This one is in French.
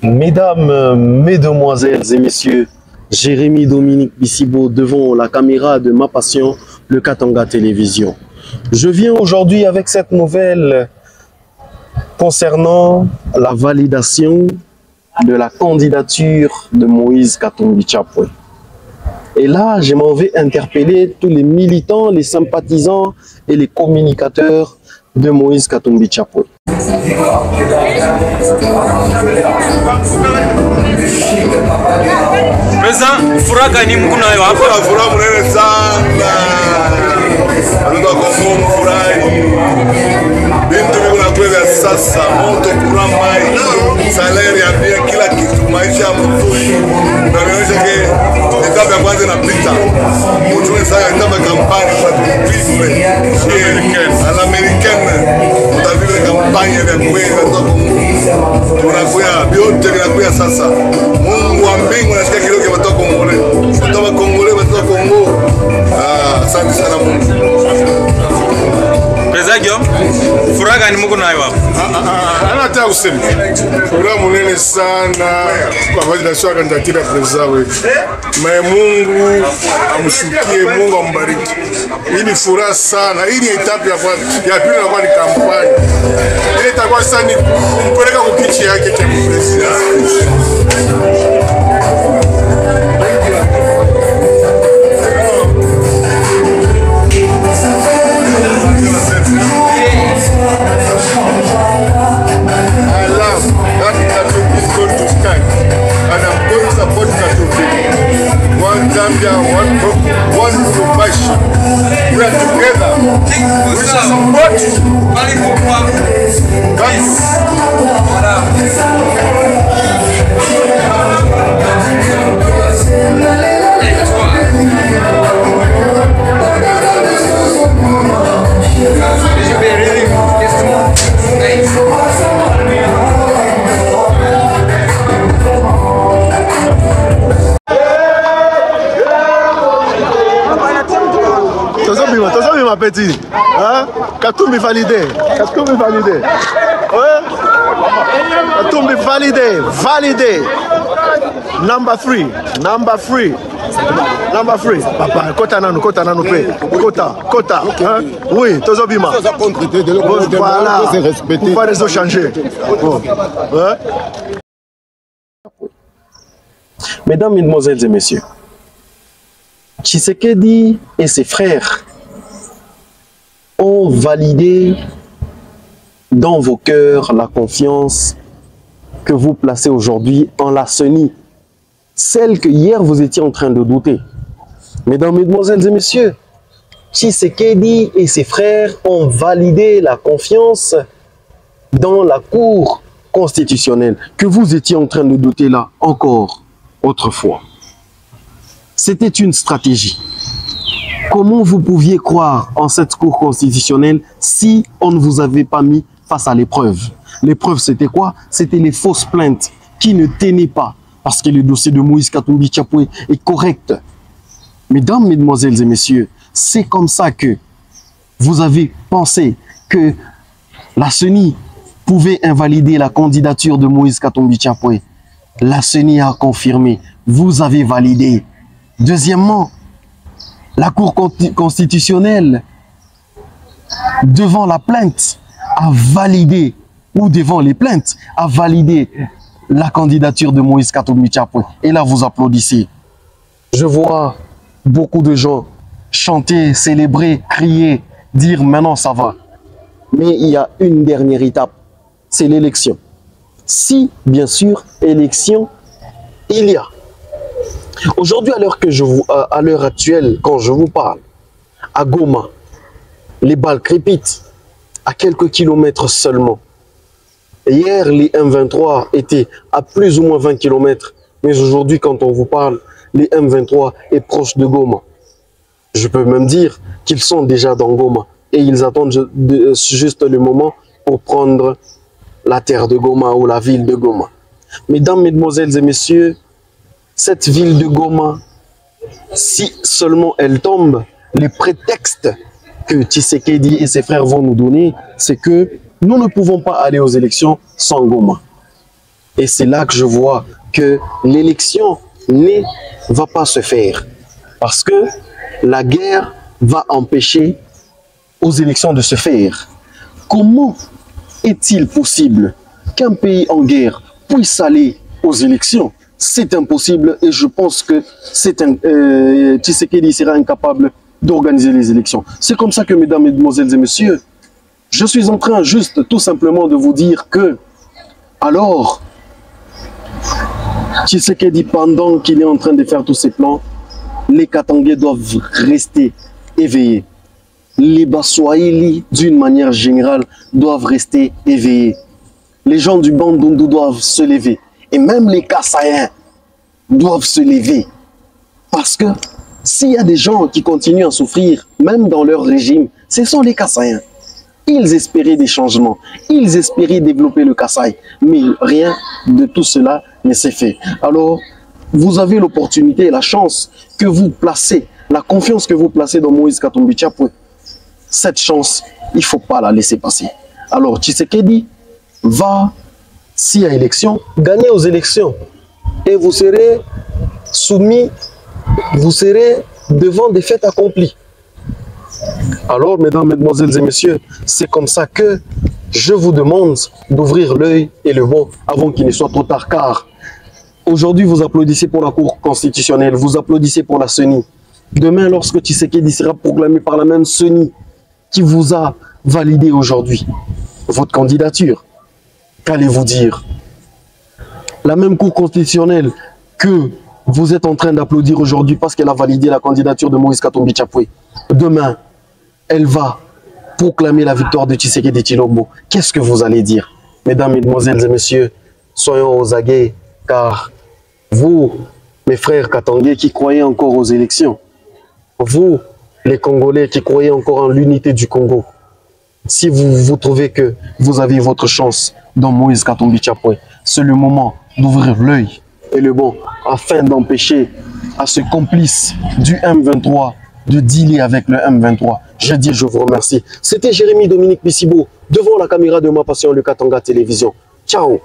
Mesdames, mesdemoiselles et messieurs, Jérémy Dominique Bissibo devant la caméra de Ma Passion, le Katanga Télévision. Je viens aujourd'hui avec cette nouvelle concernant la validation de la candidature de Moïse Katumbi Tchapoué. Et là, je m'en vais interpeller tous les militants, les sympathisants et les communicateurs de Moïse Katumbi Tchapoué. Président, furaha ni mkuna yo hapo na furaha mnene sana. Ndio kwa Mungu furahi. Bintu kuna kwenda sasa moto kuna mai, salary ya pia kila kitu maisha mzuri. Na nionyesha ke etape ya kwanza inapita. Mtu sasa etape kampani kwa tulipe. Americaine. Mtavile kampanya ya kwenda kwa Mungu. Tunakuya vyote vinakuya sasa. Mungu wa mbingu nasikia kilio kimetoka Kongole. Kutoka Kongole kutoka Kongo. Asante sana Mungu. Prezagio, furaha ni Mungu nayo hapo. Anataka kusema. Furaha munene sana kwa validation ya kandidatura ya president wetu. Mungu amshukie, Mungu ambariki. Hii ni furaha sana. Hii ni etape ya kwanza. Ya pili inakuwa ni kampani. Ile itakuwa sasa ni kumpeleka kwa kiti yake cha president. Zambia, one Lubumbashi. We are together. We support petit, hein? Katumbi validé, Katumbi validé, ouais? Katumbi validé, validé. Number three, papa, kota nanu pe, kota, hein? Oui, tozo bima. Voilà, pouvoir les changer. Ouais? Mesdames, mesdemoiselles et messieurs, Tshisekedi et ses frères ont validé dans vos cœurs la confiance que vous placez aujourd'hui en la CENI, celle que hier vous étiez en train de douter. Mesdames, mesdemoiselles et messieurs, Tshisekedi et ses frères ont validé la confiance dans la Cour constitutionnelle que vous étiez en train de douter là encore autrefois. C'était une stratégie. Comment vous pouviez croire en cette Cour constitutionnelle si on ne vous avait pas mis face à l'épreuve? L'épreuve, c'était quoi? C'était les fausses plaintes qui ne tenaient pas, parce que le dossier de Moïse Katumbi Tchapoué est correct. Mesdames, mesdemoiselles et messieurs, c'est comme ça que vous avez pensé que la CENI pouvait invalider la candidature de Moïse Katumbi Tchapoué. La CENI a confirmé, vous avez validé. Deuxièmement, la Cour constitutionnelle, devant la plainte, a validé, ou devant les plaintes, a validé la candidature de Moïse Katumbi Tchapoué. Et là, vous applaudissez. Je vois beaucoup de gens chanter, célébrer, crier, dire maintenant ça va. Mais il y a une dernière étape, c'est l'élection. Si, bien sûr, élection, il y a. Aujourd'hui, à l'heure actuelle, quand je vous parle, à Goma, les balles crépitent à quelques kilomètres seulement. Hier, les M23 étaient à plus ou moins 20 km. Mais aujourd'hui, quand on vous parle, les M23 est proche de Goma. Je peux même dire qu'ils sont déjà dans Goma. Et ils attendent juste le moment pour prendre la terre de Goma ou la ville de Goma. Mesdames, mesdemoiselles et messieurs, cette ville de Goma, si seulement elle tombe, les prétextes que Tshisekedi et ses frères vont nous donner, c'est que nous ne pouvons pas aller aux élections sans Goma. Et c'est là que je vois que l'élection ne va pas se faire. Parce que la guerre va empêcher aux élections de se faire. Comment est-il possible qu'un pays en guerre puisse aller aux élections? C'est impossible et je pense que Tshisekedi sera incapable d'organiser les élections. C'est comme ça que, mesdames, mesdemoiselles et messieurs, je suis en train juste tout simplement de vous dire que, alors, Tshisekedi, pendant qu'il est en train de faire tous ses plans, les Katangais doivent rester éveillés. Les Baswahili, d'une manière générale, doivent rester éveillés. Les gens du Bandundu doivent se lever. Et même les Kassaïens doivent se lever. Parce que s'il y a des gens qui continuent à souffrir, même dans leur régime, ce sont les Kassaïens. Ils espéraient des changements. Ils espéraient développer le Kasaï. Mais rien de tout cela ne s'est fait. Alors, vous avez l'opportunité et la chance que vous placez, la confiance que vous placez dans Moïse Katumbi Tchapoué. Cette chance, il ne faut pas la laisser passer. Alors, Tshisekedi va, s'il y a élection, gagner aux élections. Et vous serez soumis, vous serez devant des faits accomplis. Alors, mesdames, mesdemoiselles et messieurs, c'est comme ça que je vous demande d'ouvrir l'œil et le bon avant qu'il ne soit trop tard. Car aujourd'hui, vous applaudissez pour la Cour constitutionnelle, vous applaudissez pour la CENI. Demain, lorsque Tshisekedi sera proclamé par la même CENI qui vous a validé aujourd'hui votre candidature, qu'allez-vous dire? La même Cour constitutionnelle que vous êtes en train d'applaudir aujourd'hui parce qu'elle a validé la candidature de Moïse Katumbi Tchapoué, demain, elle va proclamer la victoire de Tshisekedi Tshilombo. Qu'est-ce que vous allez dire? Mesdames, mesdemoiselles et messieurs, soyons aux aguets, car vous, mes frères katangais qui croyez encore aux élections, vous, les Congolais qui croyez encore en l'unité du Congo, si vous trouvez que vous avez votre chance dans Moïse Katumbi Tchapoué, c'est le moment d'ouvrir l'œil et le bon afin d'empêcher à ce complice du M23 de dealer avec le M23. Je dis, je vous remercie. C'était Jérémy Dominique Bissibo devant la caméra de Ma Passion, le Katanga Télévision. Ciao.